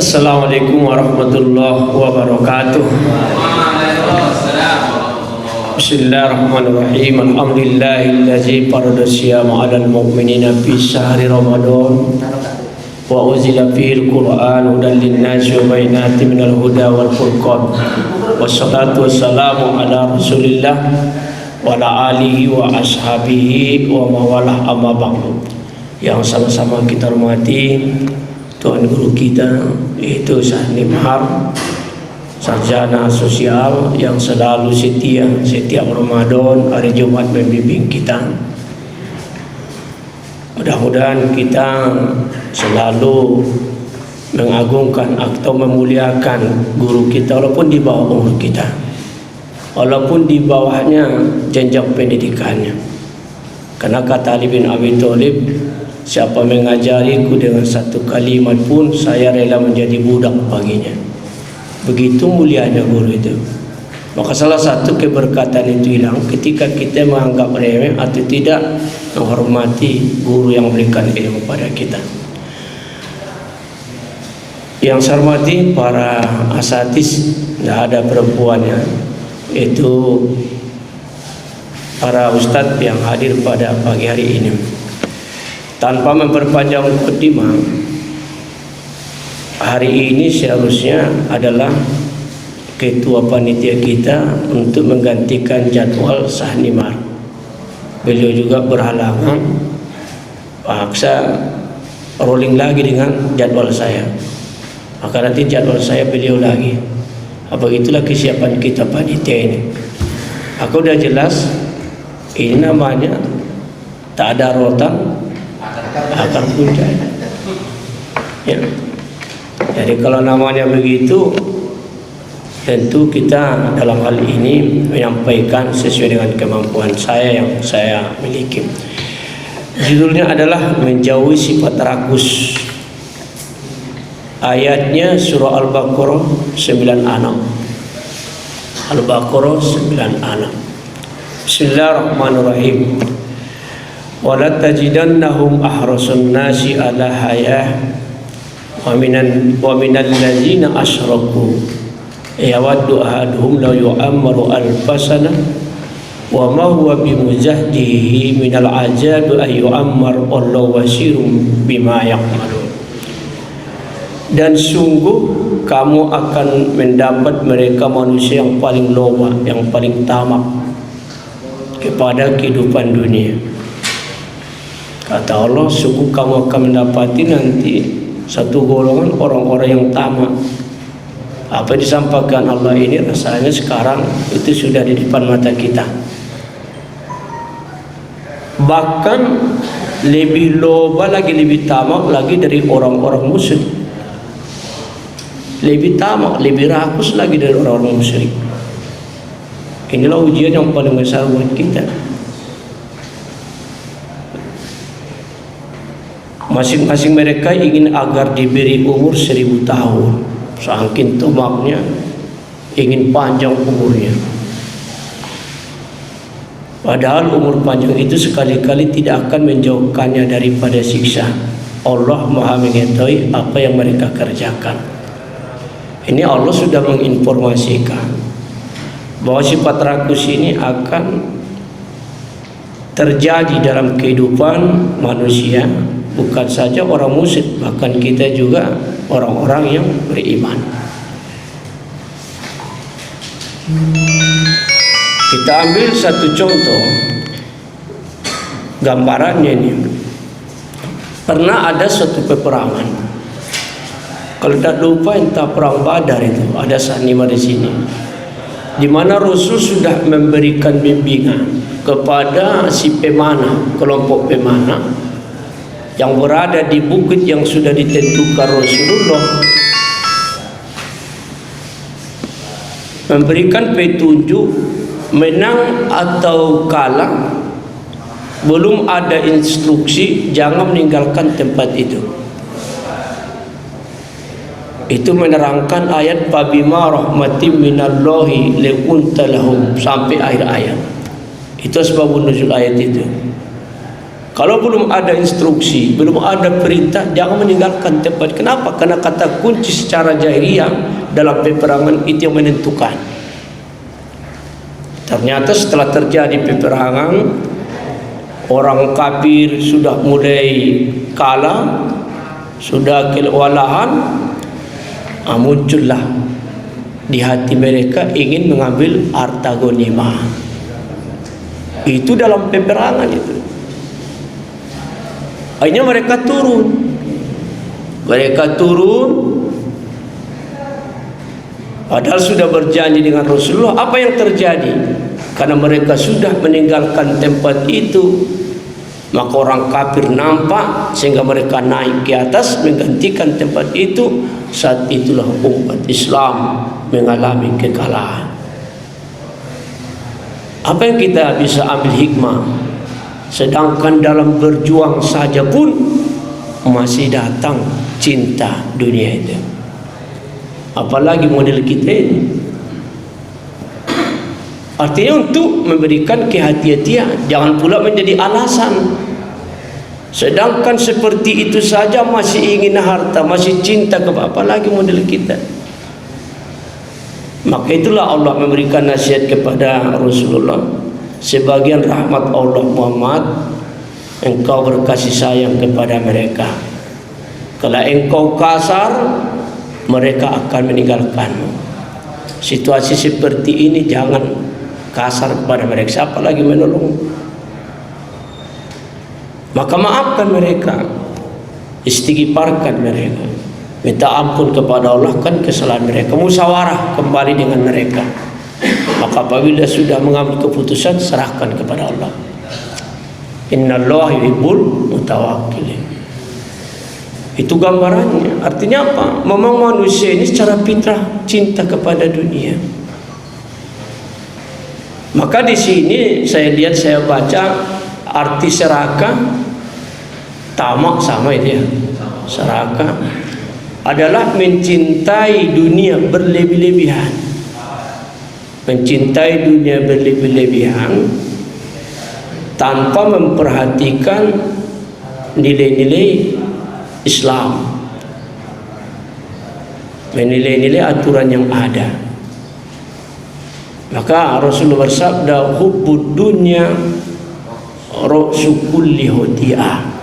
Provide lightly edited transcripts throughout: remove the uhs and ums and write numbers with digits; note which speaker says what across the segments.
Speaker 1: Assalamualaikum warahmatullahi wabarakatuh. Bismillahirrahmanirrahim. Alhamdulillahillazi farada siyama 'alal mu'minina fi syahri Ramadan wa unzila fihil Qur'an hudan lin-nasi wa bayyinatin minal huda wal furqan. Wassalatu wassalamu ala Rasulillah wa ala alihi wa ashabihi wa mawalah amma ba'du. Yang sama-sama kita hormati Tuan Guru kita, yaitu Syekh Nimar, sarjana sosial yang selalu setia setiap Ramadan hari Jumat membimbing kita. Mudah-mudahan kita selalu mengagungkan atau memuliakan guru kita walaupun di bawah umur kita, walaupun di bawahnya jenjang pendidikannya. Karena kata Ali bin Abi Thalib, siapa mengajariku dengan satu kalimat pun saya rela menjadi budak baginya. Begitu mulianya guru itu. Maka salah satu keberkatan itu hilang ketika kita menganggap remeh atau tidak menghormati guru yang memberikan ilmu pada kita. Yang saya hormati para asatidz, tidak ada perempuannya, itu para ustadz yang hadir pada pagi hari ini. Tanpa memperpanjang mukadimah, hari ini seharusnya adalah ketua panitia kita untuk menggantikan jadwal Syekh Nimar. Beliau juga berhalangan, paksa rolling lagi dengan jadwal saya. Maka nanti jadwal saya beliau lagi. Begitulah kesiapan kita panitia ini. Aku udah jelas, ini namanya tak ada rotan akan punca. Ya. Jadi kalau namanya begitu, tentu kita dalam hal ini menyampaikan sesuai dengan kemampuan saya yang saya miliki. Judulnya adalah menjauhi sifat rakus. Ayatnya surah Al-Baqarah 9 anak. Al-Baqarah 9 anak. Bismillahirrahmanirrahim. Wala tajidannahum ahrasun nasi ala hayah wa minal ladzina asyraku yawaddu ahaduhum law yu'ammaru alfasana wa ma huwa bimuzahdihi minal azab ay yu'ammar wallahu wasirum bima ya'malun. Dan sungguh kamu akan mendapat mereka manusia yang paling loba, yang paling tamak kepada kehidupan dunia. Kata Allah, sungguh kamu akan mendapati nanti satu golongan orang-orang yang tamak. Apa yang disampaikan Allah ini rasanya sekarang itu sudah di depan mata kita. Bahkan lebih loba lagi, lebih tamak lagi dari orang-orang musyrik. Lebih tamak, lebih rakus lagi dari orang-orang musyrik. Inilah ujian yang paling besar buat kita. Masing-masing mereka ingin agar diberi umur 1000 tahun. Saking tamaknya, ingin panjang umurnya. Padahal umur panjang itu sekali-kali tidak akan menjauhkannya daripada siksa. Allah Maha mengetahui apa yang mereka kerjakan. Ini Allah sudah menginformasikan bahwa sifat rakus ini akan terjadi dalam kehidupan manusia, bukan saja orang musyrik, bahkan kita juga orang-orang yang beriman. Kita ambil satu contoh gambarannya ini. Pernah ada suatu peperangan. Kalau tidak lupa entah perang Badar itu, ada Syekh Nimar di sini, di mana Rasul sudah memberikan bimbingan kepada si pemanah, kelompok pemanah yang berada di bukit yang sudah ditentukan Rasulullah, memberikan petunjuk menang atau kalah. Belum ada instruksi jangan meninggalkan tempat itu. Itu menerangkan ayat fabima rahmatim minallahi likunta lahum sampai akhir ayat. Itu sebab nuzul ayat itu. Kalau belum ada instruksi, belum ada perintah, jangan meninggalkan tempat. Kenapa? Karena kata kunci secara jahiliyah dalam peperangan itu yang menentukan. Ternyata setelah terjadi peperangan, orang kafir sudah mulai kalah, sudah kewalahan, muncullah di hati mereka ingin mengambil harta ghanimah. Itu dalam peperangan itu. Akhirnya mereka turun. Padahal sudah berjanji dengan Rasulullah. Apa yang terjadi? Karena mereka sudah meninggalkan tempat itu, maka orang kafir nampak sehingga mereka naik ke atas menggantikan tempat itu. Saat itulah umat Islam mengalami kekalahan. Apa yang kita bisa ambil hikmah? Sedangkan dalam berjuang saja pun masih datang cinta dunia itu. Apalagi model kita ini. Artinya untuk memberikan kehati-hatian, jangan pula menjadi alasan. Sedangkan seperti itu saja masih ingin harta, masih cinta kepada, apalagi model kita. Maka itulah Allah memberikan nasihat kepada Rasulullah. Sebagian rahmat Allah Muhammad, engkau berkasih sayang kepada mereka. Kalau engkau kasar, mereka akan meninggalkanmu. Situasi seperti ini jangan kasar kepada mereka. Siapa lagi menolong? Maka maafkan mereka, istighfarkan mereka, minta ampun kepada Allah kan kesalahan mereka, musyawarah kembali dengan mereka. Maka apabila sudah mengambil keputusan, serahkan kepada Allah. Innallaha yuhibbul mutawakkilin. Itu gambarannya. Artinya apa? Memang manusia ini secara fitrah cinta kepada dunia. Maka di sini saya lihat, saya baca arti serakah, tamak sama itu ya. Serakah adalah mencintai dunia berlebih-lebihan. Mencintai dunia berlebih-lebihan tanpa memperhatikan nilai-nilai Islam, nilai-nilai aturan yang ada. Maka Rasulullah bersabda, hubbud dunya ra'su kulli khati'ah.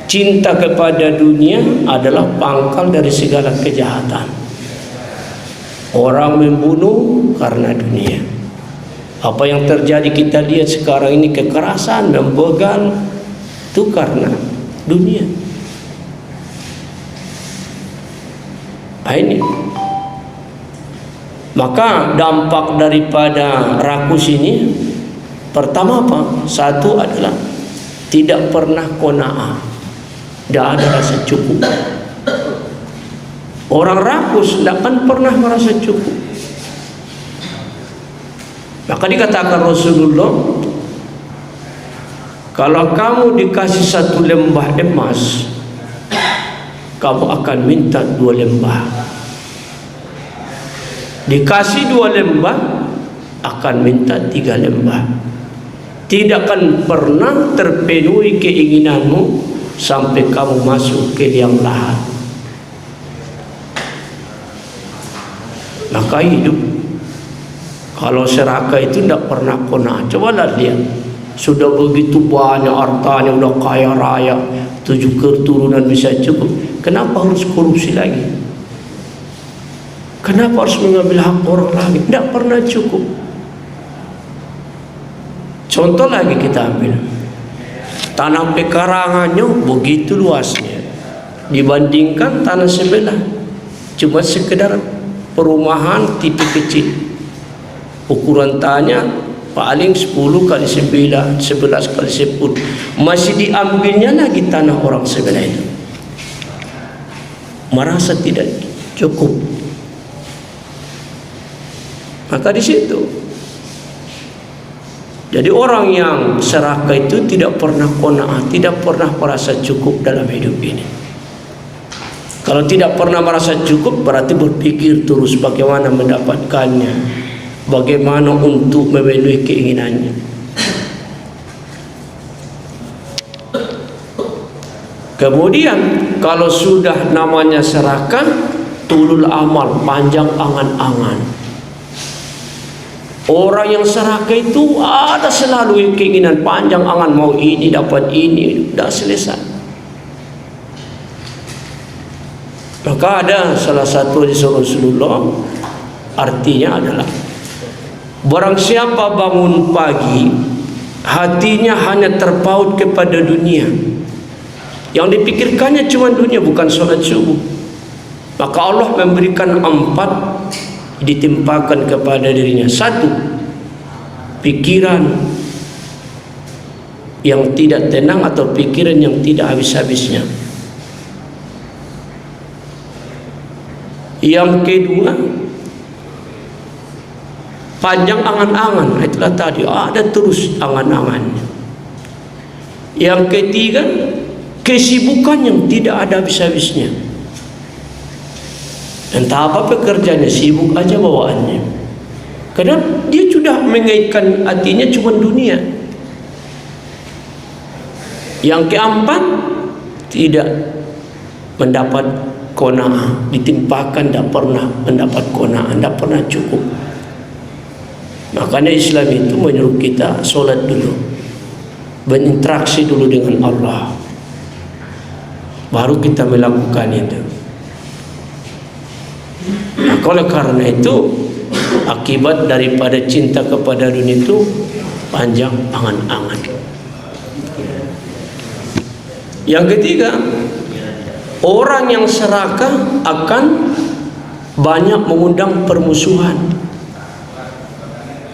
Speaker 1: Cinta kepada dunia adalah pangkal dari segala kejahatan. Orang membunuh karena dunia. Apa yang terjadi kita lihat sekarang ini, kekerasan, membegal, itu karena dunia. Ini. Maka dampak daripada rakus ini, pertama apa? Satu adalah tidak pernah qanaah, tidak ada rasa cukup. Orang rakus tidak akan pernah merasa cukup. Maka dikatakan Rasulullah, kalau kamu dikasih satu lembah emas, kamu akan minta 2 lembah. Dikasih 2 lembah, akan minta 3 lembah. Tidak akan pernah terpenuhi keinginanmu sampai kamu masuk ke liang lahat. Maka hidup kalau serakah itu tidak pernah qanaah. Coba lihat, sudah begitu banyak hartanya, sudah kaya raya, 7 keturunan bisa cukup. Kenapa harus korupsi lagi? Kenapa harus mengambil hak orang lagi? Tidak pernah cukup. Contoh lagi kita ambil, tanah pekarangannya begitu luasnya dibandingkan tanah sebelah, cuma sekedar perumahan tipe kecil. Ukuran tanahnya paling 10 kali 9, 11 kali 10. Masih diambilnya lagi tanah orang sebelah itu. Merasa tidak cukup. Maka di situ. Jadi orang yang serakah itu tidak pernah qanaah, tidak pernah merasa cukup dalam hidup ini. Kalau tidak pernah merasa cukup, berarti berpikir terus bagaimana mendapatkannya, bagaimana untuk memenuhi keinginannya. Kemudian kalau sudah namanya serakah, tulul amal, panjang angan-angan. Orang yang serakah itu ada selalu keinginan panjang angan, mau ini dapat ini, sudah selesai. Maka ada salah satu hadis Rasulullah, artinya adalah barang siapa bangun pagi hatinya hanya terpaut kepada dunia, yang dipikirkannya cuma dunia, bukan sholat subuh, maka Allah memberikan 4 ditimpakan kepada dirinya. 1, pikiran yang tidak tenang atau pikiran yang tidak habis-habisnya. Yang kedua, panjang angan-angan. Itulah tadi, ada terus angan-angannya. Yang ketiga, kesibukan yang tidak ada habis-habisnya. Entah apa pekerjaannya, sibuk aja bawaannya. Karena dia sudah mengaitkan hatinya cuma dunia. Yang keempat, tidak mendapat qanaah, ditimpakan tidak pernah mendapat qanaah, tidak pernah cukup. Makanya Islam itu menyuruh kita sholat dulu, berinteraksi dulu dengan Allah, baru kita melakukan itu. Nah, oleh karena itu akibat daripada cinta kepada dunia itu panjang angan-angan. Yang ketiga, orang yang serakah akan banyak mengundang permusuhan.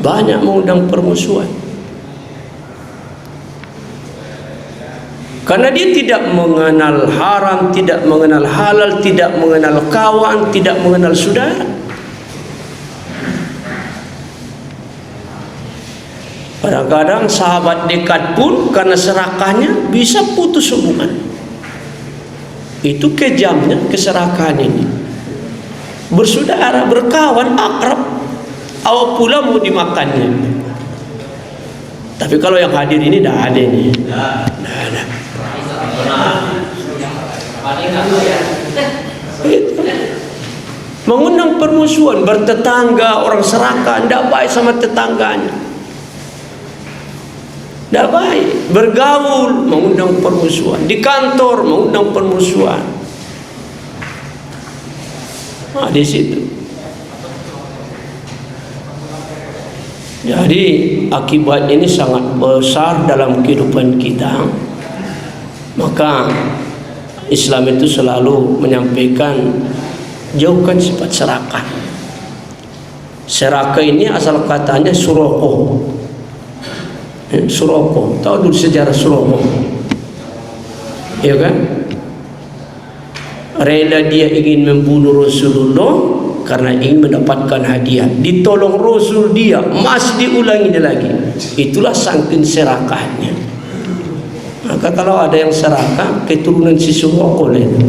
Speaker 1: Banyak mengundang permusuhan. Karena dia tidak mengenal haram, tidak mengenal halal, tidak mengenal kawan, tidak mengenal saudara. Kadang-kadang sahabat dekat pun karena serakahnya bisa putus hubungan. Itu kejamnya keserakahan ini. Bersaudara, berkawan, akrab, awak pula mau dimakannya. Tapi kalau yang hadir ini dah ada nih. Dah ada. Mengundang permusuhan, bertetangga, orang serakah tidak baik sama tetangganya, tidak baik. Bergaul mengundang permusuhan, di kantor mengundang permusuhan. Nah, di situ. Jadi akibat ini sangat besar dalam kehidupan kita. Maka Islam itu selalu menyampaikan jauhkan sifat serakah. Serakah ini asal katanya suroko. Suroko, tahu dulu sejarah suroko? Ya kan? Rela dia ingin membunuh Rasulullah karena ingin mendapatkan hadiah. Ditolong Rasul dia, masih diulangi dia lagi. Itulah saking serakahnya. Maka kalau ada yang serakah, keturunan si Suroko itu.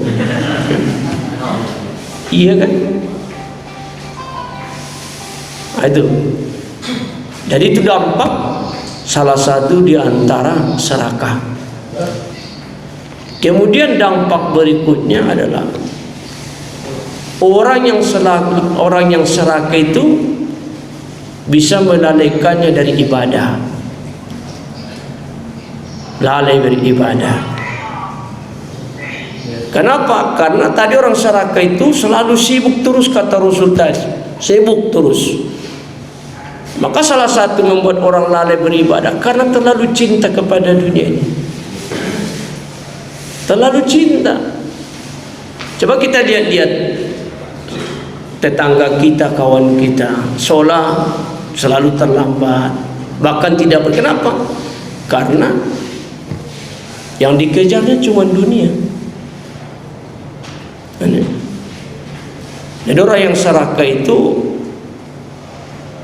Speaker 1: Iya kan? Itu. Jadi itu dampak salah satu di antara serakah. Kemudian dampak berikutnya adalah orang yang serakah itu bisa melalaikannya dari ibadah. Lalai beribadah. Kenapa? Karena tadi orang serakah itu selalu sibuk terus, kata Rasul tadi, sibuk terus. Maka salah satu membuat orang lalai beribadah karena terlalu cinta kepada dunia ini. Terlalu cinta. Coba kita lihat-lihat tetangga kita, kawan kita, sholat selalu terlambat, bahkan tidak berkenapa. Karena yang dikejarnya cuma dunia. Jadi orang yang serakah itu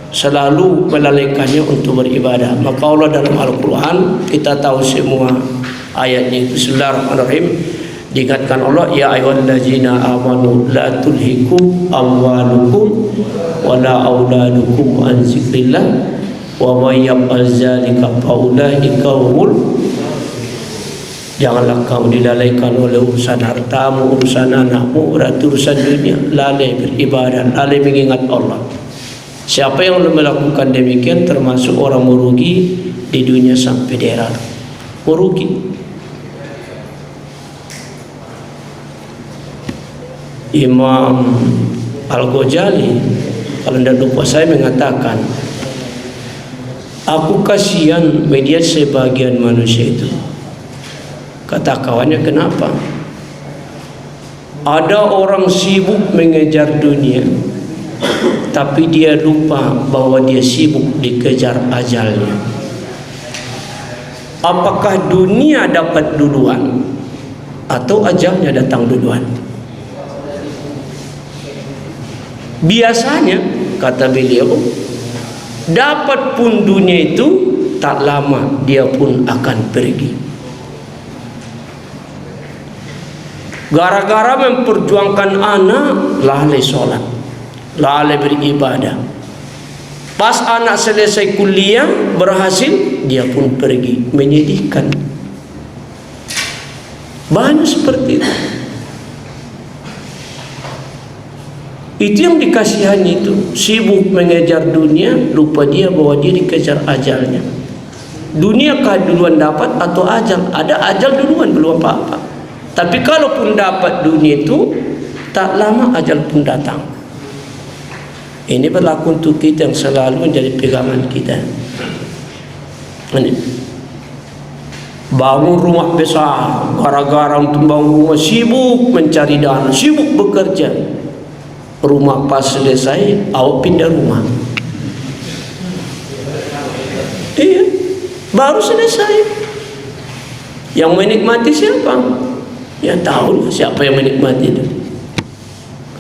Speaker 1: selalu melalaikannya untuk beribadah. Maka Allah dalam Al-Quran, kita tahu semua ayatnya itu, Bismillahirrahmanirrahim, diingatkan Allah, ya ayyuhallazina amanu la tulhikum amwalukum wala auladukum an zikrillah wa may yaf'al dzalika fa ulaika humul Janganlah kamu dilalaikan oleh urusan hartamu, urusan anakmu, urusan dunia. Lalai beribadah, lalai mengingat Allah. Siapa yang melakukan demikian termasuk orang merugi di dunia sampai di akhirat. Merugi. Imam Al-Ghazali, kalau tidak lupa saya, mengatakan, aku kasihan melihat sebagian manusia itu. Kata kawannya, kenapa? Ada orang sibuk mengejar dunia, tapi dia lupa bahwa dia sibuk dikejar ajalnya. Apakah dunia dapat duluan atau ajalnya datang duluan? Biasanya, kata beliau, dapat pun dunia itu, tak lama dia pun akan pergi. Gara-gara memperjuangkan anak, lalai sholat, lalai beribadah. Pas anak selesai kuliah, berhasil, dia pun pergi. Menyedihkan. Banyak seperti itu. Itu yang dikasihani itu. Sibuk mengejar dunia, lupa dia bahwa dia dikejar ajalnya. Dunia kah duluan dapat atau ajal? Ada ajal duluan, belum apa-apa. Tapi kalaupun dapat dunia itu, tak lama ajal pun datang. Ini berlaku untuk kita yang selalu menjadi pegangan kita. Ini. Bangun rumah besar, gara-gara untuk bangun rumah sibuk mencari dana, sibuk bekerja. Rumah pas selesai, awak pindah rumah. Iya, baru selesai. Yang menikmati siapa? Ya tahu siapa yang menikmati itu.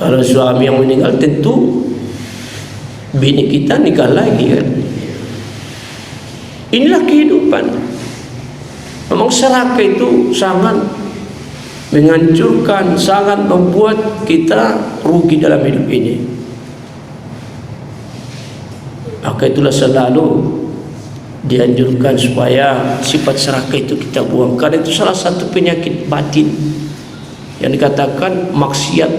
Speaker 1: Kalau suami yang meninggal, tentu bini kita nikah lagi kan. Inilah kehidupan. Memang serakah itu sangat menghancurkan, sangat membuat kita rugi dalam hidup ini. Maka itulah selalu dianjurkan supaya sifat serakah itu kita buang. Karena itu salah satu penyakit batin yang dikatakan maksiat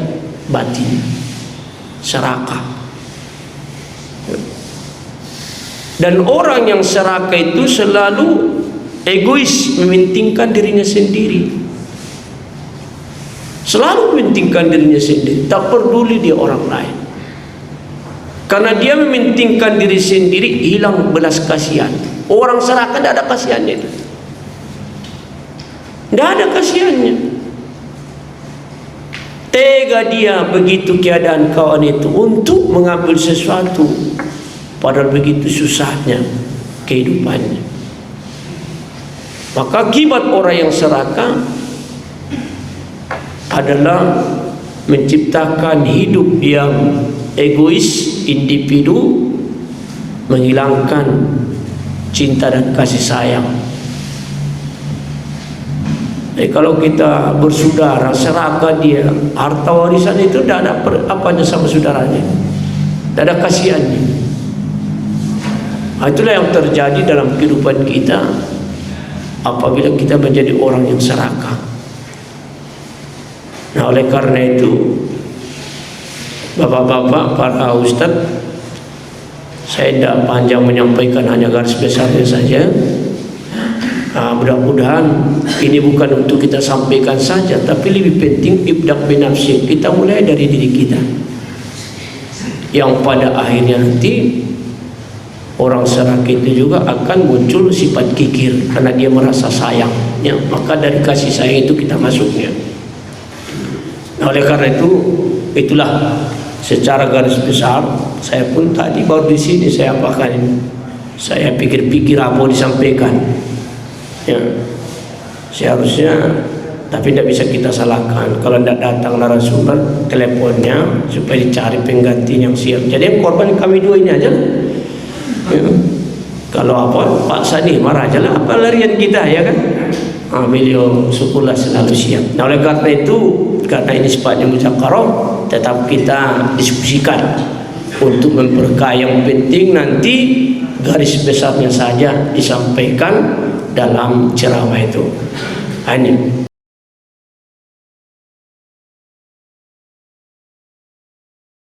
Speaker 1: batin, serakah. Dan orang yang serakah itu selalu egois, mementingkan dirinya sendiri. Selalu mementingkan dirinya sendiri, tak peduli dia orang lain. Karena dia mementingkan diri sendiri, hilang belas kasihan. Orang serakah tidak ada kasihannya itu. Tidak ada kasihannya. Tega dia begitu keadaan kawan itu untuk mengambil sesuatu, padahal begitu susahnya kehidupannya. Maka akibat orang yang serakah adalah menciptakan hidup yang egois, individu, menghilangkan cinta dan kasih sayang. Kalau kita bersaudara, serakah dia, harta warisan itu tidak ada apanya sama saudaranya, tidak ada kasihannya. Itulah yang terjadi dalam kehidupan kita apabila kita menjadi orang yang serakah. Nah, oleh karena itu, bapak-bapak, para ustaz, saya tidak panjang menyampaikan, hanya garis besarnya saja. Mudah-mudahan ini bukan untuk kita sampaikan saja, tapi lebih penting ibda' binafsi, kita mulai dari diri kita, yang pada akhirnya nanti orang serakah itu juga akan muncul sifat kikir karena dia merasa sayang ya, maka dari kasih sayang itu kita masuknya. Nah, oleh karena itu, itulah secara garis besar. Saya pun tadi baru di sini saya apakan ini, saya pikir-pikir apa disampaikan ya, seharusnya, tapi tidak bisa kita salahkan kalau tidak datang narasumber, teleponnya supaya dicari pengganti yang siap. Jadi yang korban kami dua ini aja ya. Kalau apa Pak Sani marah aja lah, apa larian kita ya kan. Beliau syukurlah selalu siap. Nah, oleh karena itu, karena ini sifatnya muzakarah, tetap kita diskusikan untuk memperkaya. Yang penting nanti garis besarnya saja disampaikan dalam ceramah itu. Ini